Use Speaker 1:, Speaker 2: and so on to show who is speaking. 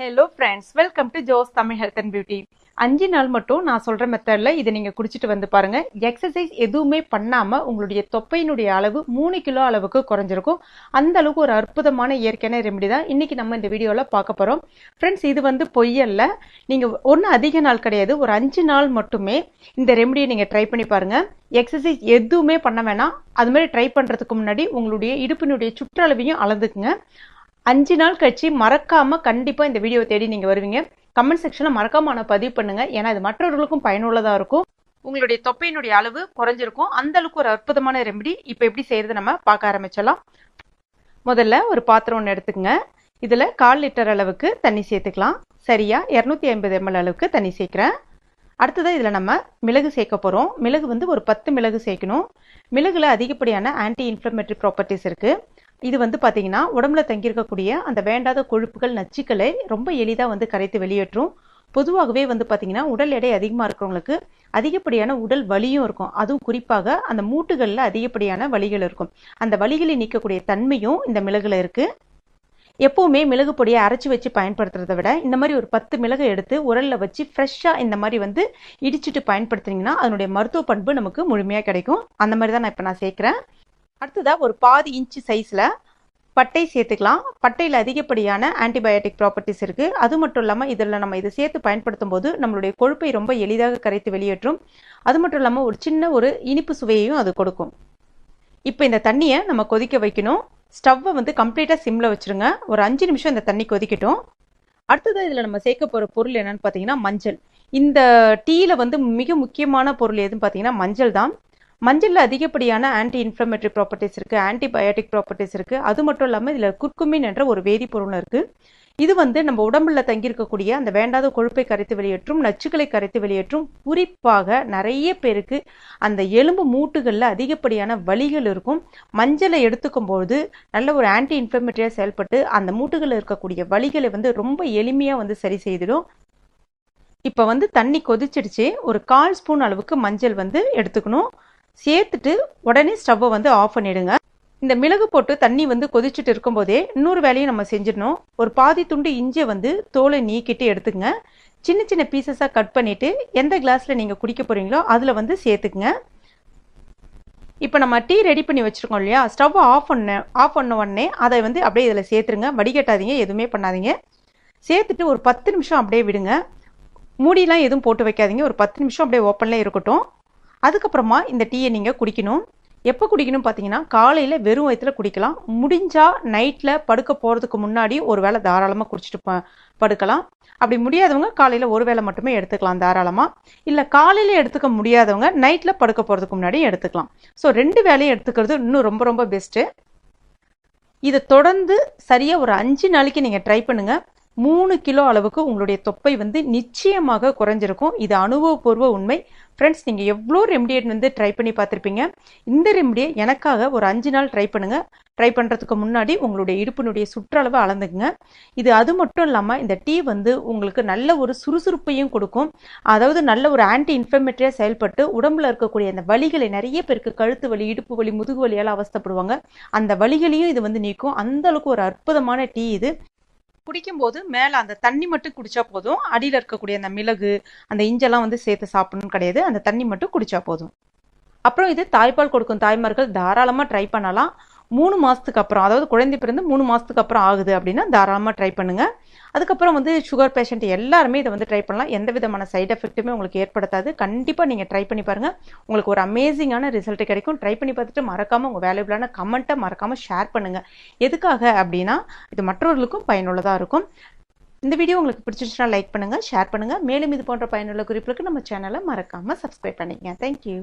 Speaker 1: Hello friends, welcome to Jo's Tamil health and beauty. 5 நாள் மட்டும் நான் சொல்ற மெத்தட்ல இதை நீங்க குடிச்சிட்டு வந்து பாருங்க. எக்ஸசைஸ் எதுவுமே பண்ணாம உங்களுடைய தொப்பையினுடைய அளவு 3 கிலோ அளவுக்கு குறைஞ்சிருக்கும். அந்த அளவுக்கு ஒரு அற்புதமான இயற்கையான ரெமெடி தான் இன்னைக்கு நம்ம இந்த வீடியோல பார்க்க போறோம். ஃப்ரெண்ட்ஸ், இது வந்து பொய்யல்ல. நீங்க ஒன்றும் அதிக நாள் கிடையாது, ஒரு 5 நாள் மட்டுமே இந்த ரெமெடியை நீங்க ட்ரை பண்ணி பாருங்க. எக்ஸசைஸ் எதுவுமே பண்ண வேணாம். அது மாதிரி ட்ரை பண்றதுக்கு முன்னாடி உங்களுடைய இடுப்பினுடைய சுற்றளவையும் அளந்துக்குங்க. 5 நாள் கழிச்சு மறக்காம கண்டிப்பா இந்த வீடியோ தேடி நீங்க வருவீங்க. கமெண்ட் செக்ஷன்ல மறக்காம பதிவு பண்ணுங்க. ஏன்னா இது மற்றவர்களுக்கும் பயனுள்ளதா இருக்கும். உங்களுடைய தொப்பையினுடைய அளவு குறைஞ்சிருக்கும். அந்த அளவுக்கு ஒரு அற்புதமான ரெமெடி. இப்ப எப்படி செய்யறது நம்ம பார்க்க ஆரம்பிச்சலாம். முதல்ல ஒரு பாத்திரம் ஒன்று எடுத்துக்கங்க. இதுல 1/4 லிட்டர் அளவுக்கு தண்ணி சேர்த்துக்கலாம். சரியா 250 ml அளவுக்கு தண்ணி சேர்க்கிறேன். அடுத்ததான் இதுல நம்ம மிளகு சேர்க்க போறோம். மிளகு வந்து ஒரு 10 மிளகு சேர்க்கணும். மிளகுல அதிகப்படியான ஆன்டி இன்ஃப்ளமேட்டரி ப்ராப்பர்ட்டிஸ் இருக்கு. இது வந்து பாத்தீங்கன்னா உடம்புல தங்கியிருக்கக்கூடிய அந்த வேண்டாத கொழுப்புகள், நச்சுக்களை ரொம்ப எளிதா வந்து கரைத்து வெளியேற்றும். பொதுவாகவே வந்து பாத்தீங்கன்னா உடல் எடை அதிகமா இருக்கிறவங்களுக்கு அதிகப்படியான உடல் வலியும் இருக்கும். அதுவும் குறிப்பாக அந்த மூட்டுகள்ல அதிகப்படியான வலிகள் இருக்கும். அந்த வலிகளை நீக்கக்கூடிய தன்மையும் இந்த மிளகுல இருக்கு. எப்பவுமே மிளகு பொடியை அரைச்சி வச்சு பயன்படுத்துறதை விட இந்த மாதிரி ஒரு 10 மிளகை எடுத்து உரல்ல வச்சு ஃப்ரெஷ்ஷா இந்த மாதிரி வந்து இடிச்சிட்டு பயன்படுத்தினீங்கன்னா அதனுடைய மருத்துவ பண்பு நமக்கு முழுமையா கிடைக்கும். அந்த மாதிரி தான் நான் சேர்க்கிறேன். அடுத்ததா ஒரு பாதி இன்ச்சு சைஸ்ல பட்டை சேர்த்துக்கலாம். பட்டையில் அதிகப்படியான ஆன்டிபயோட்டிக் ப்ராப்பர்ட்டிஸ் இருக்கு. அது மட்டும் இல்லாம இதுல நம்ம இதை சேர்த்து பயன்படுத்தும் போது நம்மளுடைய கொழுப்பை ரொம்ப எளிதாக கரைத்து வெளியேற்றும். அது மட்டும் இல்லாம ஒரு சின்ன ஒரு இனிப்பு சுவையையும் அது கொடுக்கும். இப்போ இந்த தண்ணியை நம்ம கொதிக்க வைக்கணும். ஸ்டவ்வை வந்து கம்ப்ளீட்டா சிம்ல வச்சிருங்க. ஒரு 5 நிமிஷம் இந்த தண்ணி கொதிக்கட்டும். அடுத்தது இதுல நம்ம சேர்க்க போற பொருள் என்னன்னு பாத்தீங்கன்னா மஞ்சள். இந்த டீல வந்து மிக முக்கியமான பொருள் எதுன்னு பாத்தீங்கன்னா மஞ்சள் தான். மஞ்சள்ல அதிகப்படியான ஆன்டி இன்ஃப்ளமேட்டரி ப்ராப்பர்ட்டிஸ் இருக்கு, ஆன்டிபயோட்டிக் ப்ராப்பர்ட்டிஸ் இருக்கு. அது மட்டும் இல்லாம இதுல குர்குமின் என்ற ஒரு வேதிப்பொருள் இருக்கு. இது வந்து நம்ம உடம்புல தங்கியிருக்கக்கூடிய அந்த வேண்டாத கொழுப்பை கரைத்து வெளியேற்றும், நச்சுக்களை கரைத்து வெளியேற்றும். குறிப்பாக நிறைய பேருக்கு அந்த எலும்பு மூட்டுகள்ல அதிகப்படியான வலிகள் இருக்கும். மஞ்சளை எடுத்துக்கும் போது நல்ல ஒரு ஆன்டி இன்ஃப்ளமேட்டரியா செயல்பட்டு அந்த மூட்டுகள்ல இருக்கக்கூடிய வலிகளை வந்து ரொம்ப எளிமையா வந்து சரி செய்திடும். இப்ப வந்து தண்ணி கொதிச்சிடுச்சு. ஒரு 1/4 ஸ்பூன் அளவுக்கு மஞ்சள் வந்து எடுத்துக்கணும். சேர்த்துட்டு உடனே ஸ்டவ்வை வந்து ஆஃப் பண்ணிடுங்க. இந்த மிளகு போட்டு தண்ணி வந்து கொதிச்சுட்டு இருக்கும் போதே இன்னொரு வேலையும் நம்ம செஞ்சிடணும். ஒரு பாதி துண்டு இஞ்சியை வந்து தோலை நீக்கிட்டு எடுத்துக்கங்க. சின்ன சின்ன பீசஸா கட் பண்ணிட்டு எந்த கிளாஸ்ல நீங்க குடிக்க போறீங்களோ அதுல வந்து சேர்த்துக்குங்க. இப்ப நம்ம டீ ரெடி பண்ணி வச்சிருக்கோம் இல்லையா, ஸ்டவ் ஆஃப் பண்ண உடனே அதை வந்து அப்படியே இதுல சேர்த்துருங்க. வடிகட்டாதீங்க, எதுவுமே பண்ணாதீங்க. சேர்த்துட்டு ஒரு 10 நிமிஷம் அப்படியே விடுங்க. மூடிலாம் எதுவும் போட்டு வைக்காதீங்க. ஒரு 10 நிமிஷம் அப்படியே ஓப்பன்ல இருக்கட்டும். அதுக்கப்புறமா இந்த டீயை நீங்க குடிக்கணும். எப்போ குடிக்கணும் பார்த்தீங்கன்னா காலையில வெறும் வயிற்றுல குடிக்கலாம். முடிஞ்சா நைட்ல படுக்க போறதுக்கு முன்னாடி ஒரு வேளை தாராளமா குடிச்சிட்டு படுக்கலாம். அப்படி முடியாதவங்க காலையில ஒரு வேளை மட்டுமே எடுத்துக்கலாம் தாராளமா. இல்ல காலையில எடுத்துக்க முடியாதவங்க நைட்ல படுக்க போறதுக்கு முன்னாடி எடுத்துக்கலாம். ஸோ 2 வேளையும் எடுத்துக்கிறது இன்னும் ரொம்ப ரொம்ப பெஸ்ட். இதை தொடர்ந்து சரியா ஒரு 5 நாளைக்கு நீங்க ட்ரை பண்ணுங்க. 3 கிலோ அளவுக்கு உங்களுடைய தொப்பை வந்து நிச்சயமாக குறைஞ்சிருக்கும். இது அனுபவபூர்வ உண்மை. ஃப்ரெண்ட்ஸ், நீங்க எவ்வளோ ரெமடியை வந்து ட்ரை பண்ணி பார்த்துருப்பீங்க. இந்த ரெமடியை எனக்காக ஒரு 5 நாள் ட்ரை பண்ணுங்க. ட்ரை பண்றதுக்கு முன்னாடி உங்களுடைய இடுப்பினுடைய சுற்றளவு அளந்துக்குங்க. இது அது மட்டும் இல்லாம இந்த டீ வந்து உங்களுக்கு நல்ல ஒரு சுறுசுறுப்பையும் கொடுக்கும். அதாவது நல்ல ஒரு ஆன்டி இன்ஃப்ளமேட்டரியா செயல்பட்டு உடம்புல இருக்கக்கூடிய அந்த வலிகளை, நிறைய பேருக்கு கழுத்து வலி, இடுப்பு வலி, முதுகு வலியால அவஸ்தைப்படுவாங்க. அந்த வலிகளையும் இது வந்து நீக்கும். அந்த அளவுக்கு ஒரு அற்புதமான டீ இது. குடிக்கும்போது மேல அந்த தண்ணி மட்டும் குடிச்சா போதும். அடியில இருக்கக்கூடிய அந்த மிளகு, அந்த இஞ்செல்லாம் வந்து சேர்த்து சாப்பிடணும்னு கிடையாது. அந்த தண்ணி மட்டும் குடிச்சா போதும். அப்புறம் இது தாய்ப்பால் கொடுக்கும் தாய்மார்கள் தாராளமா ட்ரை பண்ணலாம். 3 மாசத்துக்கு அப்புறம், அதாவது குழந்தை பிறந்து 3 மாசத்துக்கு அப்புறம் ஆகுது அப்படின்னா தாராளமா ட்ரை பண்ணுங்க. அதுக்கப்புறம் வந்து சுகர் பேஷண்ட் எல்லாருமே இதை வந்து ட்ரை பண்ணலாம். எந்த விதமான சைட் எஃபெக்ட்டுமே உங்களுக்கு ஏற்படுத்தாது. கண்டிப்பா நீங்க ட்ரை பண்ணி பாருங்க. உங்களுக்கு ஒரு அமேசிங்கான ரிசல்ட் கிடைக்கும். ட்ரை பண்ணி பார்த்துட்டு மறக்காம உங்க வேல்யூபிளான கமெண்ட்டை மறக்காம ஷேர் பண்ணுங்க. எதுக்காக அப்படின்னா இது மற்றவர்களுக்கும் பயனுள்ளதா இருக்கும். இந்த வீடியோ உங்களுக்கு பிடிச்சிருச்சுன்னா லைக் பண்ணுங்க, ஷேர் பண்ணுங்க. மேலும் இது போன்ற பயனுள்ள குறிப்புகளுக்கு நம்ம சேனலை மறக்காம சப்ஸ்கிரைப் பண்ணிக்கங்க. தேங்க்யூ.